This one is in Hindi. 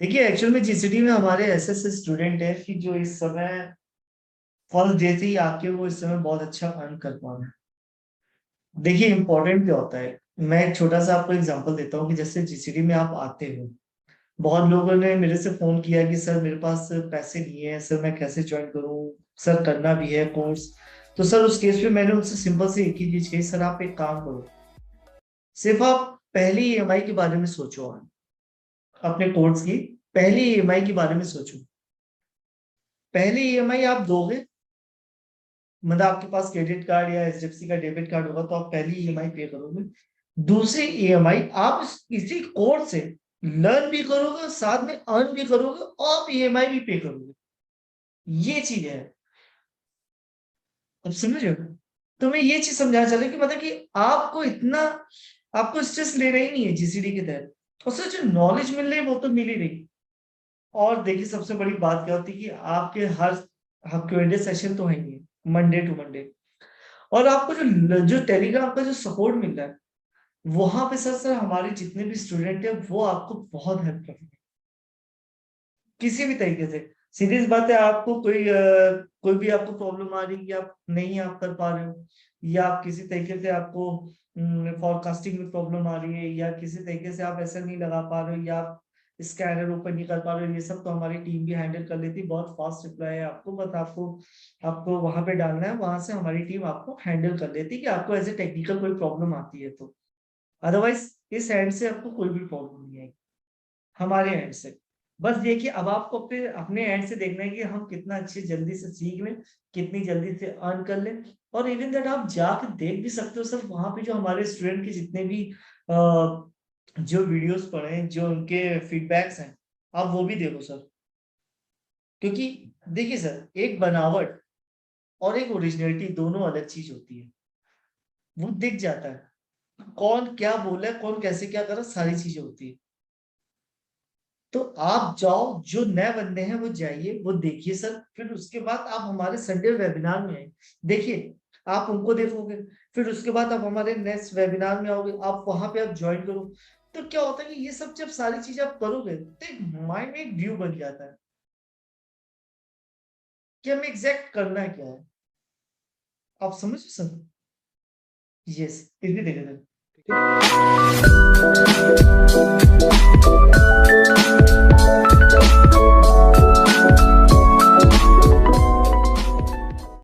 देखिए एक्चुअल में जीसीडी में हमारे ऐसे ऐसे स्टूडेंट है कि जो इस समय फर्स्ट डे से ही आके वो इस समय बहुत अच्छा अर्न कर पा रहे हैं। देखिए इंपॉर्टेंट क्या होता है, मैं एक छोटा सा आपको एग्जांपल देता हूँ कि जैसे जीसीडी में आप आते हो, बहुत लोगों ने मेरे से फोन किया कि सर मेरे पास पैसे नहीं है, सर मैं कैसे ज्वाइन करूँ, सर करना भी है कोर्स। तो सर उस केस में मैंने उनसे सिंपल से एक ही चीज कही, सर आप एक काम करो, सिर्फ आप पहली ईएमआई के बारे में सोचो, अपने कोर्स की पहली ईएमआई के बारे में सोचो। पहली ईएमआई आप दोगे, मतलब आपके पास क्रेडिट कार्ड या एचडीएफसी का डेबिट कार्ड होगा तो आप पहली ईएमआई पे करोगे। दूसरी ईएमआई आप इसी कोर्स से लर्न भी करोगे, साथ में अर्न भी करोगे और ईएमआई भी पे करोगे। ये चीज है, अब समझ रहे हो। तो मैं ये चीज समझाना चाह रहा हूँ कि मतलब कि आपको इतना, आपको स्ट्रेस लेना ही नहीं है जीसीडी के तहत, और सर जो नॉलेज मिल रही है वो तो मिल ही रही। और देखिए सबसे बड़ी बात क्या होती है कि आपके हर Q&A सेशन तो है ही मंडे टू मंडे, और आपको जो जो टेलीग्राम का जो सपोर्ट मिल रहा है वहां पे सर हमारे जितने भी स्टूडेंट है वो आपको बहुत हेल्प कर रहे हैं किसी भी तरीके से। सीरियस बात है, आपको कोई भी आपको प्रॉब्लम आ रही है कि आप नहीं आप कर पा रहे हो, या आप किसी तरीके से आपको फॉरकास्टिंग में प्रॉब्लम आ रही है, या किसी तरीके से आप ऐसा नहीं लगा पा रहे हो, या आप स्कैनर ओपन नहीं कर पा रहे हो, ये सब तो हमारी टीम भी हैंडल कर लेती है। बहुत फास्ट रिप्लाई है आपको, बस आपको आपको वहां पे डालना है, वहां से हमारी टीम आपको हैंडल कर लेती है कि आपको ऐसे टेक्निकल कोई प्रॉब्लम आती है तो। अदरवाइज इस एंड से आपको कोई भी प्रॉब्लम नहीं आएगी हमारे एंड से। बस देखिए अब आपको अपने अपने एंड से देखना है कि हम कितना अच्छे जल्दी से सीख लें, कितनी जल्दी से अर्न कर लें। और इवन दैट आप जाके देख भी सकते हो सर, वहां पे जो हमारे स्टूडेंट के जितने भी जो वीडियोस पढ़े हैं, जो उनके फीडबैक्स हैं, आप वो भी देखो सर। क्योंकि देखिए सर, एक बनावट और एक ओरिजिनलिटी दोनों अलग चीज होती है, वो दिख जाता है कौन क्या बोला है, कौन कैसे क्या कर रहा है, सारी चीजें होती है। तो आप जाओ, जो नए बंदे हैं वो जाइए, वो देखिए सर, फिर उसके बाद आप हमारे संडे वेबिनार में आए, देखिए आप उनको देखोगे, फिर उसके बाद आप हमारे नेक्स्ट वेबिनार में आओगे, आप वहां पे आप ज्वाइन करो। तो क्या होता है कि ये सब जब सारी चीजें आप करोगे तो माइंड में एक व्यू बन जाता है कि हमें एग्जैक्ट करना है क्या है। आप समझ सर। यस, इतनी देर है। ठीक है।